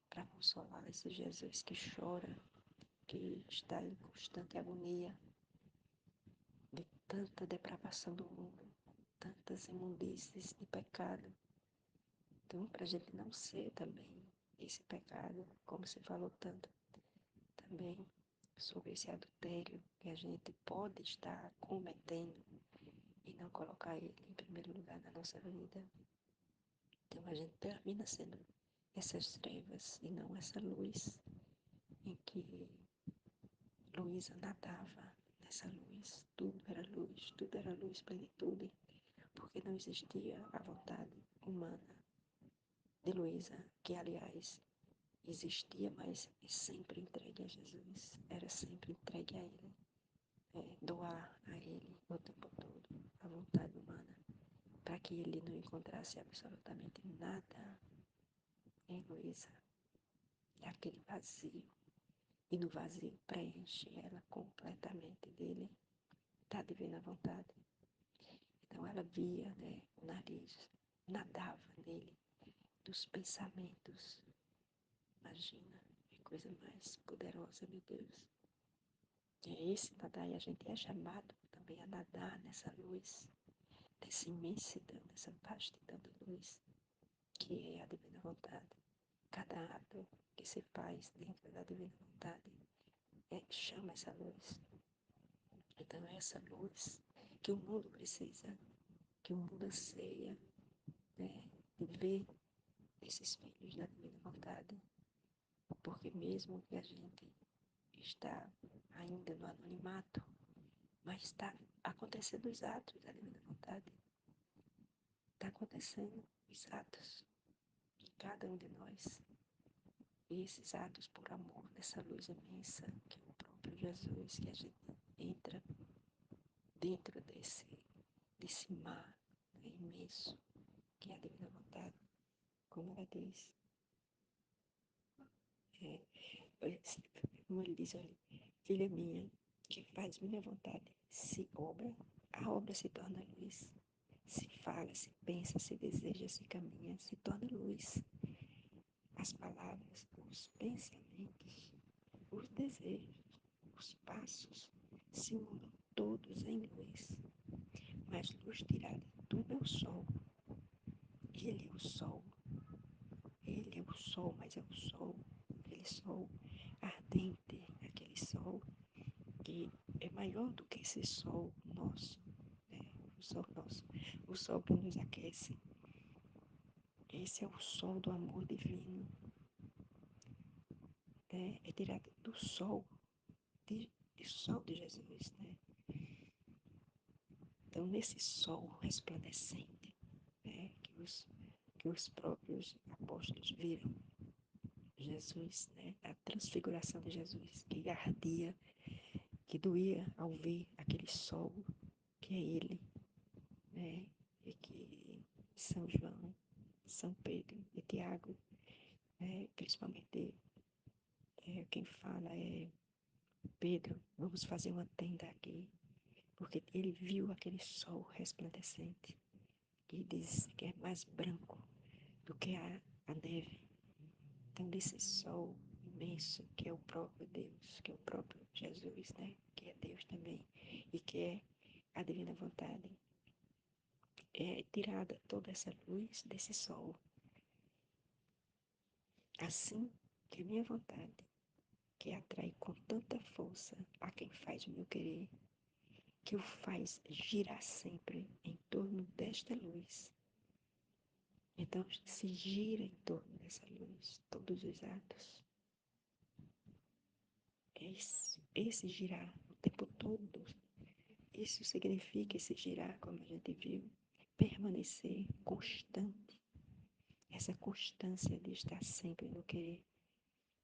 para consolar esse Jesus que chora, que está em constante agonia de tanta depravação do mundo. tantas imundícies de pecado. Então, para a gente não ser também esse pecado, como se falou tanto também sobre esse adultério que a gente pode estar cometendo e não colocar ele em primeiro lugar na nossa vida. Então a gente termina sendo essas trevas e não essa luz em que Luísa nadava nessa luz. Tudo era luz, plenitude, porque não existia a vontade humana de Luísa, que aliás existia, mas sempre entregue a Jesus, era sempre entregue a Ele, doar a Ele o tempo todo, a vontade humana, para que Ele não encontrasse absolutamente nada em Luísa, aquele vazio, e no vazio preenche ela completamente dele, da divina vontade. Então ela via, né, o nariz, nadava nele, dos pensamentos. Imagina, que coisa mais poderosa, meu Deus. É esse nadar, e a gente é chamado também a nadar nessa luz, dessa imensidão, dessa vastidão de luz, que é a divina vontade. Cada ato que se faz dentro da divina vontade chama essa luz. Então é essa luz que o mundo precisa, que o mundo anseia, né, de ver esses filhos da divina vontade. Porque mesmo que a gente está ainda no anonimato, mas está acontecendo os atos da divina vontade. Está acontecendo os atos em cada um de nós. E esses atos por amor dessa luz imensa, que é o próprio Jesus, que a gente entra dentro desse mar, né, imenso, que é a divina vontade. Como ela diz, é, como ele diz, olha, filha minha, que faz minha vontade, se obra, a obra se torna luz. Se fala, se pensa, se deseja, se caminha, se torna luz. As palavras, os pensamentos, os desejos, os passos se mudam todos em luz. Mas luz tirada do meu sol, ele é o sol, ele é o sol, mas é o sol, aquele sol ardente, aquele sol que é maior do que esse sol nosso, né? O sol nosso, o sol que nos aquece. Esse é o sol do amor divino, né? É tirado do sol, do sol de Jesus, né? Então, nesse sol resplandecente, né? Que os próprios apóstolos viram Jesus, né? A transfiguração de Jesus, que ardia, que doía ao ver aquele sol, que é Ele, né? E que São João, São Pedro e Tiago, principalmente quem fala é Pedro, vamos fazer uma tenda aqui, porque ele viu aquele sol resplandecente, que diz que é mais branco do que a neve. Então, desse sol imenso, que é o próprio Deus, que é o próprio Jesus, né? Que é Deus também, e que é a divina vontade, é tirada toda essa luz desse sol. Assim que a minha vontade, que atrai com tanta força a quem faz o meu querer, que o faz girar sempre em torno desta luz. Então, se gira em torno dessa luz, todos os atos. Esse girar o tempo todo, isso significa esse girar, como a gente viu, permanecer constante. Essa constância de estar sempre no querer,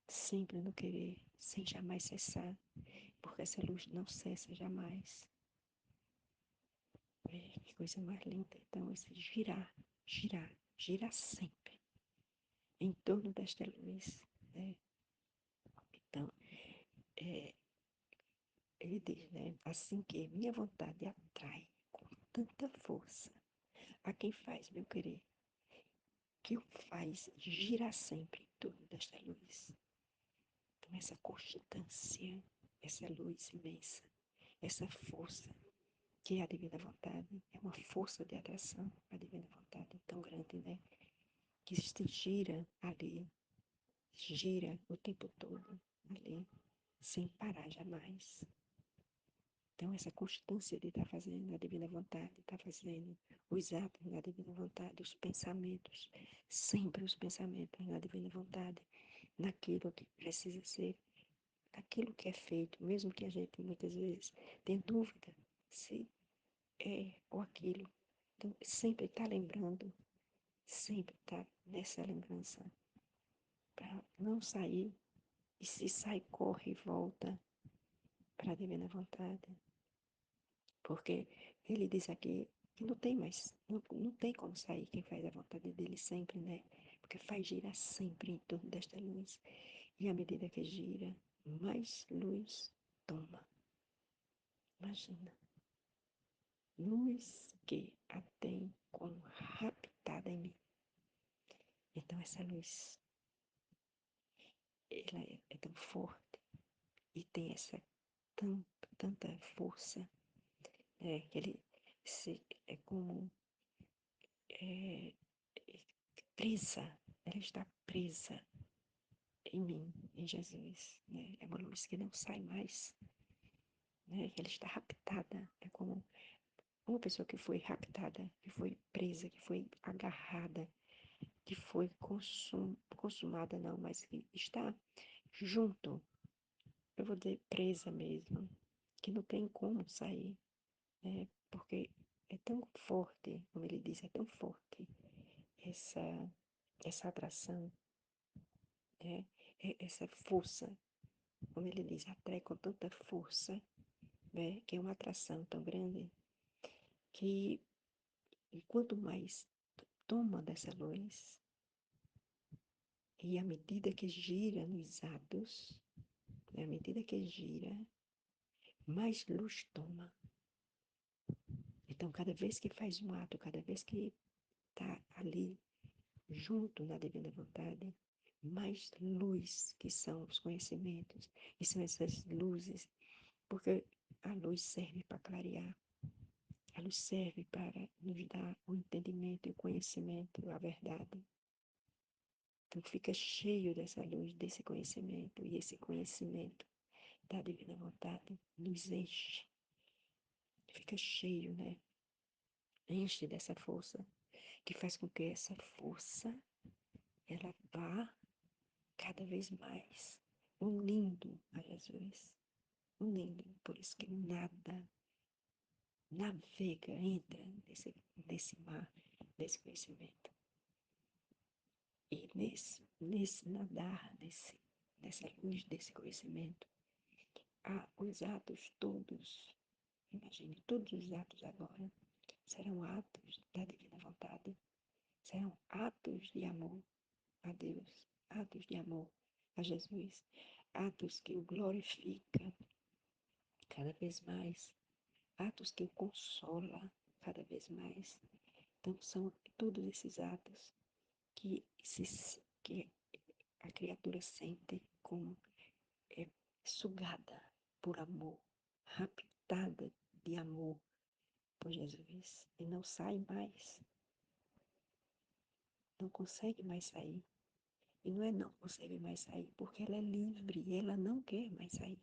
sem jamais cessar, porque essa luz não cessa jamais. Que coisa mais linda. Então, esse girar sempre em torno desta luz, né? Então, é, ele diz, né? Assim que minha vontade atrai com tanta força a quem faz meu querer, que o faz girar sempre em torno desta luz. Então, essa constância, essa luz imensa, essa força, que é a divina vontade, é uma força de atração, a divina vontade tão grande, né? Que se gira o tempo todo ali, sem parar jamais. Então, essa constância de estar fazendo a divina vontade, estar fazendo os atos na divina vontade, os pensamentos, sempre os pensamentos na divina vontade, naquilo que precisa ser, naquilo que é feito, mesmo que a gente muitas vezes tenha dúvida se é ou aquilo. Então, sempre está lembrando, sempre está nessa lembrança, para não sair, e se sai, corre e volta para a divina vontade. Porque ele diz aqui que não tem mais, não tem como sair quem faz a vontade dele sempre, né? Porque faz girar sempre em torno desta luz. E à medida que gira, mais luz toma. Imagina. Luz que a tem como raptada em mim. Então essa luz, ela é tão forte e tem essa tanta força, né? Que ele é como é, presa, ela está presa em mim, em Jesus, né? É uma luz que não sai mais, né? Ela está raptada, é como uma pessoa que foi raptada, que foi presa, que foi agarrada, que foi consumada não, mas que está junto, eu vou dizer presa mesmo, que não tem como sair, né? Porque é tão forte, como ele diz, é tão forte essa, essa atração, né? Essa força, como ele diz, atrai com tanta força, né? Que é uma atração tão grande que quanto mais toma dessa luz, e à medida que gira nos atos, à medida que gira, mais luz toma. Então, cada vez que faz um ato, cada vez que está ali junto na divina vontade, mais luz que são os conhecimentos, e são essas luzes, porque a luz serve para clarear, a luz serve para nos dar o entendimento e o conhecimento, a verdade. Então fica cheio dessa luz, desse conhecimento, e esse conhecimento da divina vontade nos enche, fica cheio, né? Enche dessa força, que faz com que essa força, ela vá cada vez mais unindo a Jesus, unindo, por isso que nada navega, entra nesse mar, desse conhecimento. E nesse nadar, nessa luz desse conhecimento, há os atos todos, imagine, todos os atos agora serão atos da divina vontade, serão atos de amor a Deus, atos de amor a Jesus, atos que o glorifica cada vez mais, atos que o consola cada vez mais. Então são todos esses atos que a criatura sente como é sugada por amor, raptada de amor por Jesus e não sai mais, não consegue mais sair. E não consegue mais sair porque ela é livre, ela não quer mais sair.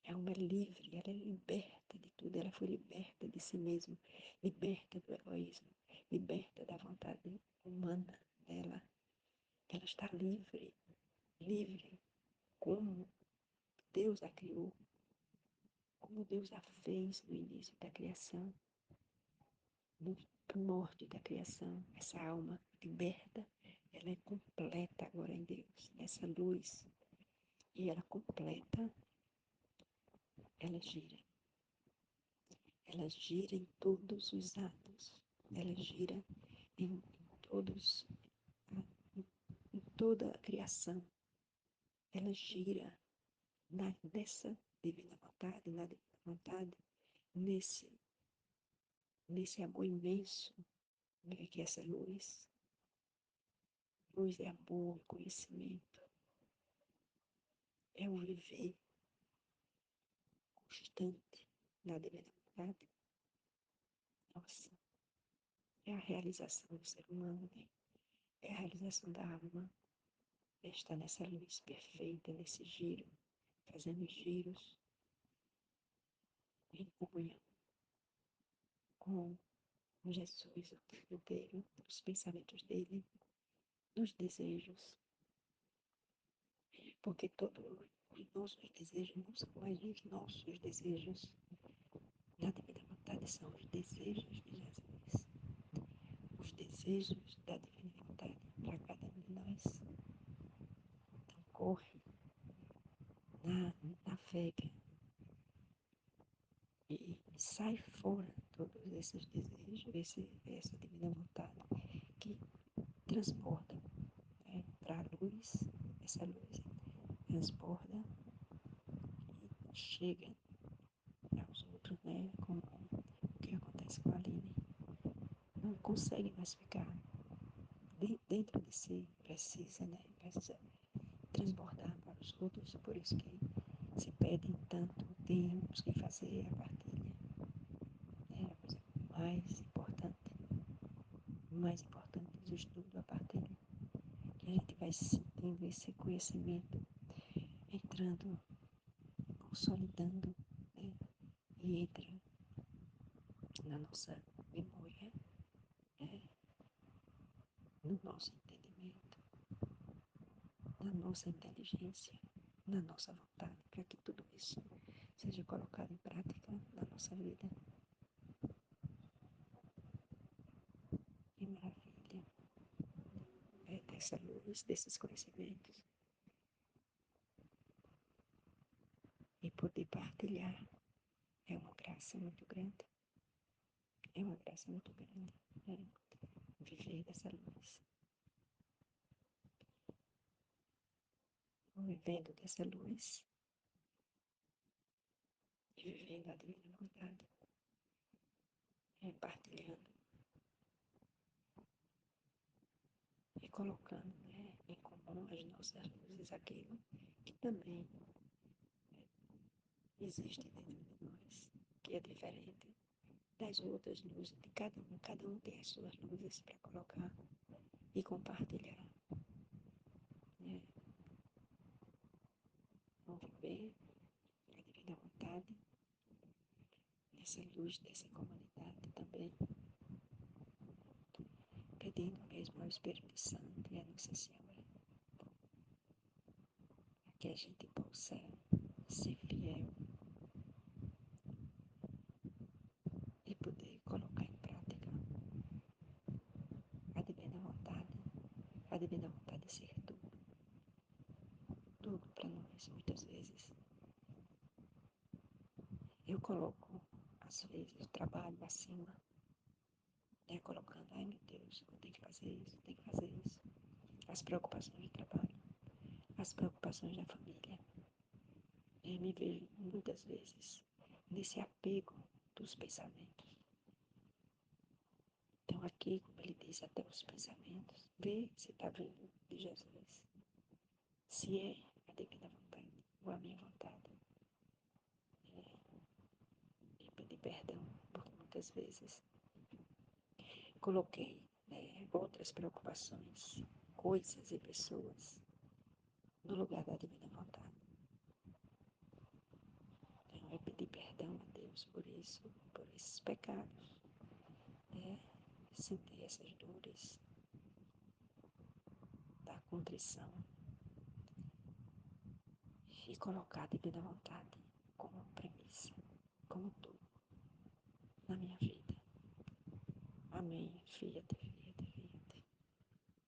Ela é livre, ela é liberta de tudo, ela foi liberta de si mesma, liberta do egoísmo, liberta da vontade humana dela. Ela está livre, livre como Deus a criou, como Deus a fez no início da criação, no primórdio da criação. Essa alma liberta, ela é completa agora em Deus, nessa luz. E ela completa, ela gira. Ela gira em todos os atos. Ela gira em todos, em toda a criação. Ela gira nessa divina vontade, na divina vontade, nesse amor imenso, né, que é essa luz. Luz é amor, conhecimento. É o viver constante na divina vontade. vontade, nossa, é a realização do ser humano, né? É a realização da alma, é estar nessa luz perfeita, nesse giro, fazendo giros em comunhão com Jesus, o tempo inteiro, os pensamentos dele, nos desejos, porque todos os nossos desejos não são mais os nossos desejos. Na divina vontade são os desejos de Jesus, os desejos da divina vontade para cada um de nós. Então, corre na fé e sai fora todos esses desejos, essa divina vontade que transborda, né, para a luz, essa luz transborda e chega aos outros, né, como o que acontece com a Aline. Não consegue mais ficar dentro de si, precisa, né, precisa transbordar para os outros, por isso que se pedem tanto, temos que fazer a partilha, né, a coisa mais importante do estudo, a partilha, que a gente vai sentindo esse conhecimento entrando, consolidando, né, e entra na nossa memória, né, no nosso entendimento, na nossa inteligência, na nossa vontade, para que tudo isso seja colocado em prática na nossa vida. Que maravilha! É dessa luz, desses conhecimentos e poder partilhar é uma graça muito grande. É uma graça muito grande, né? Viver dessa luz, vivendo dessa luz e vivendo a divina vontade, partilhando e colocando, né, em comum as nossas luzes, aquilo que também existe dentro de nós, que é diferente das outras luzes de cada um tem as suas luzes para colocar e compartilhar, né? Vamos viver a divina vontade, nessa luz dessa comunidade também, pedindo mesmo ao Espírito Santo e a Nossa Senhora que a gente possa ser fiel e poder colocar em prática a divina vontade de ser tudo, tudo para nós. Muitas vezes eu coloco, às vezes, o trabalho acima, né, colocando, ai meu Deus, eu tenho que fazer isso, eu tenho que fazer isso. As preocupações do trabalho, as preocupações da família. Eu me vejo muitas vezes nesse apego dos pensamentos. Então aqui, como ele diz, até os pensamentos, vê se está vindo de Jesus. Se é a divina vontade ou a minha vontade. E pedir perdão, porque muitas vezes coloquei, né, outras preocupações, coisas e pessoas no lugar da divina vontade. Então é pedir perdão a Deus por isso, por esses pecados, né? Sentir essas dores da contrição e colocar a divina vontade como premissa, como tudo na minha vida. Amém, filha de